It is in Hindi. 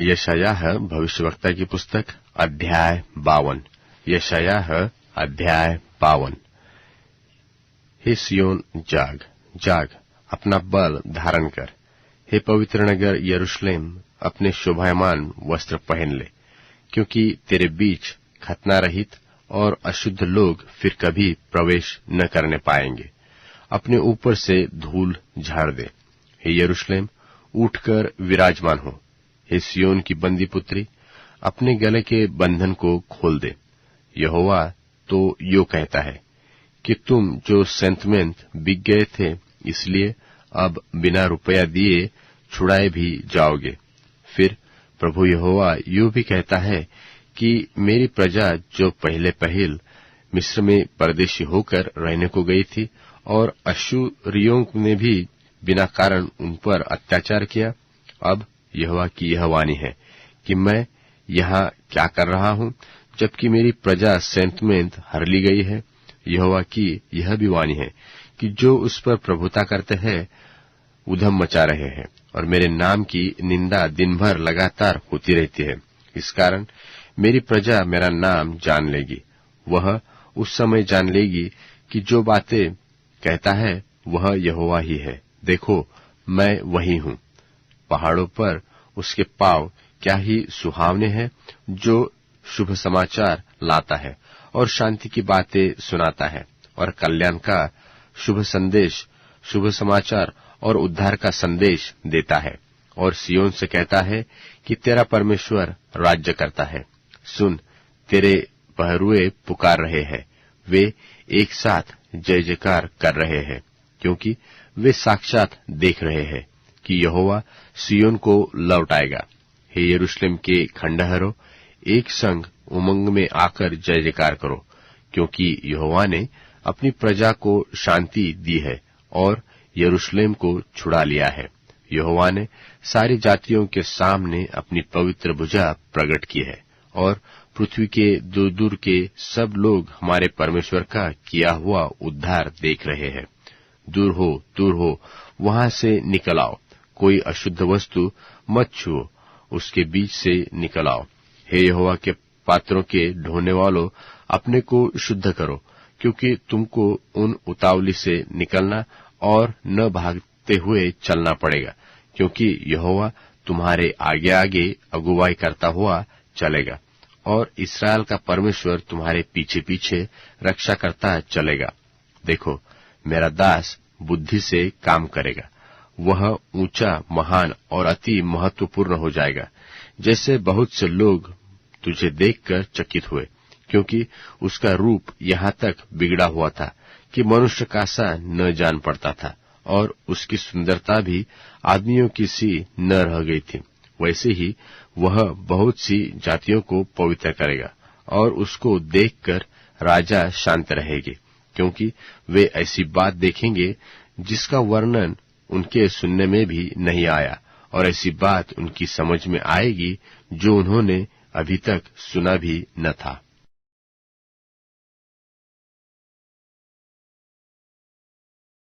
यशायाह भविष्यवक्ता की पुस्तक अध्याय 52। यशायाह अध्याय 52। हे सियोन, जाग जाग, अपना बल धारण कर। हे पवित्र नगर यरूशलेम, अपने शोभायमान वस्त्र पहन ले, क्योंकि तेरे बीच खतना रहित और अशुद्ध लोग फिर कभी प्रवेश न करने पाएंगे। अपने ऊपर से धूल झाड़ दे। हे यरूशलेम, उठकर विराजमान हो। हे सियोन की बंदी पुत्री, अपने गले के बंधन को खोल दे। यहोवा तो यो कहता है कि तुम जो सेंतमेंत बिक गए थे, इसलिए अब बिना रुपया दिए छुड़ाए भी जाओगे। फिर प्रभु यहोवा यो भी कहता है कि मेरी प्रजा जो पहले पहल मिस्र में परदेशी होकर रहने को गई थी और अश्शूरियों ने भी बिना कारण उन पर अत्याचार किया, अब यहोवा की यह वाणी है कि मैं यहाँ क्या कर रहा हूँ, जबकि मेरी प्रजा सेंतमेंत हर ली गई है। यहोवा की यह भी वाणी है कि जो उस पर प्रभुता करते हैं उधम मचा रहे हैं और मेरे नाम की निंदा दिन भर लगातार होती रहती है। इस कारण मेरी प्रजा मेरा नाम जान लेगी। वह उस समय जान लेगी कि जो बातें कहता है वह यहोवा ही है। देखो, मैं वही हूँ। पहाड़ों पर उसके पाँव क्या ही सुहावने हैं, जो शुभ समाचार लाता है और शांति की बातें सुनाता है और कल्याण का शुभ संदेश, शुभ समाचार और उद्धार का संदेश देता है। और सियोन से कहता है कि तेरा परमेश्वर राज्य करता है। सुन, तेरे पहरुए पुकार रहे हैं, वे एक साथ जय जयकार कर रहे हैं, क्योंकि वे साक्षात देख रहे हैं कि यहोवा सियोन को लौटाएगा। हे यरूशलेम के खंडहरों, एक संग उमंग में आकर जय जयकार करो, क्योंकि यहोवा ने अपनी प्रजा को शांति दी है और यरूशलेम को छुड़ा लिया है। यहोवा ने सारी जातियों के सामने अपनी पवित्र भुजा प्रकट की है और पृथ्वी के दूर दूर के सब लोग हमारे परमेश्वर का किया हुआ उद्धार देख रहे हैं। दूर हो, वहां से निकल आओ। कोई अशुद्ध वस्तु मत छुओ, उसके बीच से निकल आओ। हे यहोवा के पात्रों के ढोने वालों, अपने को शुद्ध करो, क्योंकि तुमको उन उतावली से निकलना और न भागते हुए चलना पड़ेगा, क्योंकि यहोवा तुम्हारे आगे आगे अगुवाई करता हुआ चलेगा और इस्राएल का परमेश्वर तुम्हारे पीछे पीछे रक्षा करता चलेगा। देखो, मेरा दास बुद्धि से काम करेगा। वह ऊंचा, महान और अति महत्वपूर्ण हो जाएगा, जैसे बहुत से लोग तुझे देखकर चकित हुए, क्योंकि उसका रूप यहाँ तक बिगड़ा हुआ था कि मनुष्य का सा न जान पड़ता था और उसकी सुंदरता भी आदमियों की सी न रह गई थी। वैसे ही वह बहुत सी जातियों को पवित्र करेगा और उसको देखकर राजा शांत रहेंगे, क्योंकि वे ऐसी बात देखेंगे जिसका वर्णन उनके सुनने में भी नहीं आया, और ऐसी बात उनकी समझ में आएगी जो उन्होंने अभी तक सुना भी न था।